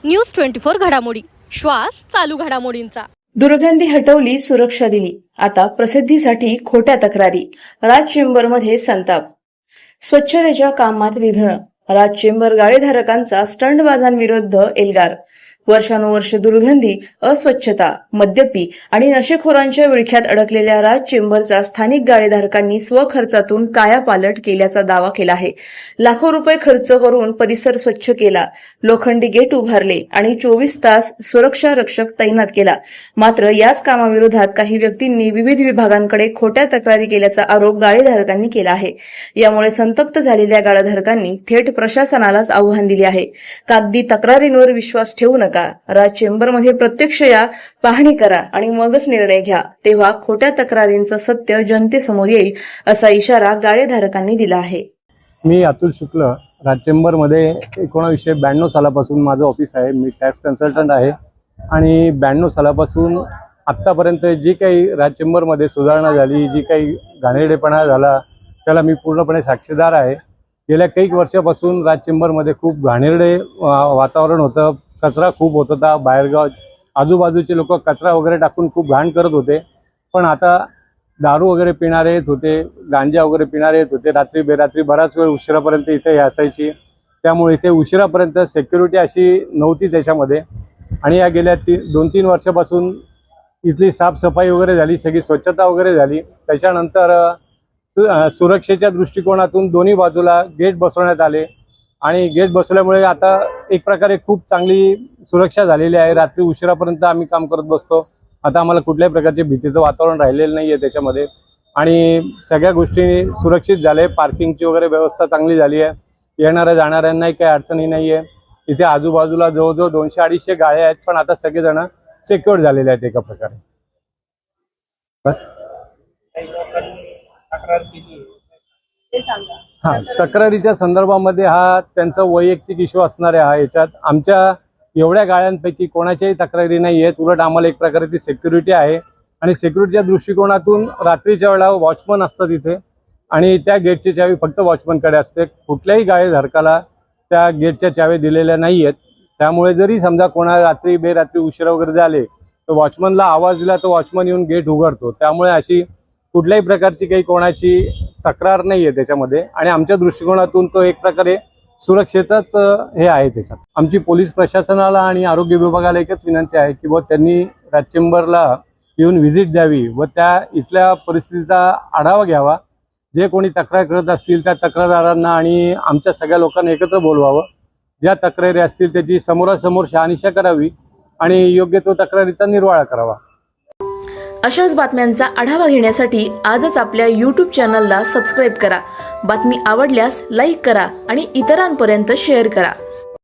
News 24 घडामोडी, श्वास चालू घडामोडींचा। दुर्गंधी हटवली, सुरक्षा दिली। आता प्रसिद्धीसाठी खोट्या तक्रारी। राज चेंबरमध्ये संताप। स्वच्छतेच्या कामात विघ्न। राज चेंबर गाळेधारकांचा स्टंटबाजांविरुद्ध एल्गार। वर्षानुवर्ष दुर्गंधी, अस्वच्छता, मद्यपी आणि नशेखोरांच्या विळख्यात अडकलेल्या राज चेंबरचा स्थानिक गाळेधारकांनी स्वखर्चातून कायापालट केल्याचा दावा केला आहे। लाखो रुपये खर्च करून परिसर स्वच्छ केला, लोखंडी गेट उभारले आणि 24 तास सुरक्षा रक्षक तैनात केला। मात्र याच कामाविरोधात काही व्यक्तींनी विविध विभागांकडे खोट्या तक्रारी केल्याचा आरोप गाळेधारकांनी केला आहे। यामुळे संतप्त झालेल्या गाळेधारकांनी थेट प्रशासनालाच आव्हान दिले आहे। कागदी तक्रारींवर विश्वास ठेवू नका। राज चेंबरमध्ये प्रत्यक्ष या, पाहणी करा आणि मगच निर्णय घ्या, तेव्हा खोट्या तक्रारींचं सत्य जनतेसमोर येईल, असा इशारा गाळेधारकांनी दिला आहे। मी अतुल शुक्ल, राज चेंबरमध्ये 1992 सालापासून माझं ऑफिस आहे। मी टॅक्स कन्सल्टंट आहे आणि 92 सालापासून आत्तापर्यंत जी काही राज चेंबरमध्ये सुधारणा झाली, जी काही घाणेरडेपणा झाला, त्याला मी पूर्णपणे साक्षीदार आहे। गेल्या काही वर्षापासून राज चेंबरमध्ये खूप घाणेरडे वातावरण होतं, कचरा खूप होत होता। बाहेरगाव आजूबाजूचे लोक कचरा वगैरे टाकून खूप घाण करत होते। पण आता दारू वगैरे पिणारे येत होते, गांजा वगैरे पिणारे येत होते, रात्री बेरात्री बराच वेळ उशिरापर्यंत इथे असायची। त्यामुळे इथे उशिरापर्यंत सिक्युरिटी अशी नव्हती त्याच्यामध्ये। आणि या गेल्या 2-3 वर्षापासून इथली साफसफाई वगैरे झाली, सगळी स्वच्छता वगैरे झाली। त्याच्यानंतर सुरक्षेच्या दृष्टिकोनातून दोन्ही बाजूला गेट बसवण्यात आले आणि गेट बसवल्यामुळे आता एक प्रकारे खूप चांगली सुरक्षा झालेली आहे। रात्री उशिरापर्यंत आम्ही काम करत बसतो। आता आम्हाला कुठल्याही प्रकारचे भीतीचं वातावरण राहिलेलं नाहीये त्याच्यामध्ये आणि सगळ्या गोष्टी सुरक्षित झाले। पार्किंगची वगैरे व्यवस्था चांगली झाली आहे, येणाऱ्या जाणाऱ्यांनाही काही अडचणी नाहीये। इथे आजूबाजूला जवळजवळ 200-250 गाळे आहेत, पण आता सगळेजण सिक्युअर झालेले आहेत एका प्रकारे। बस हा, तक्रारीच्या संदर्भामध्ये हा त्यांचा वैयक्तिक इश्यू असणार आहे। याच्यात आमच्या एवढ्या गाळ्यांपैकी कोणाच्याही तक्रारी नाही आहेत। उलट आम्हाला एक प्रकारे ती सिक्युरिटी आहे आणि सिक्युरिटीच्या दृष्टिकोनातून रात्रीच्या वेळेला वॉचमन असतात इथे आणि त्या गेटची चावी फक्त वॉचमनकडे असते। कुठल्याही गाळेधारकाला त्या गेटच्या चावी दिलेल्या नाही आहेत। त्यामुळे जरी समजा कोणा रात्री बेरात्री उशिरा वगैरे झाले तर वॉचमनला आवाज दिला तर वॉचमन येऊन गेट उघडतो। त्यामुळे अशी कुठल्याही प्रकारची काही कोणाची तक्रार नाही आहे त्याच्यामध्ये आणि आमच्या दृष्टिकोनातून तो एक प्रकारे सुरक्षेचाच हे आहे। त्याच्यात आमची पोलीस प्रशासनाला आणि आरोग्य विभागाला एकच विनंती आहे की त्यांनी राज चेंबरला येऊन व्हिजिट द्यावी व त्या इथल्या परिस्थितीचा आढावा घ्यावा। जे कोणी तक्रार करत असतील त्या तक्रारदारांना आणि आमच्या सगळ्या लोकांना एकत्र बोलवावं। ज्या तक्रारी असतील त्याची समोरासमोर शहानिशा करावी आणि योग्य तो तक्रारीचा निर्वाळा करावा। अशाच बातम्यांचा आढावा घेण्यासाठी आजच आपल्या YouTube चॅनलला सबस्क्राईब करा। बातमी आवडल्यास लाईक करा आणि इतरांपर्यंत शेअर करा।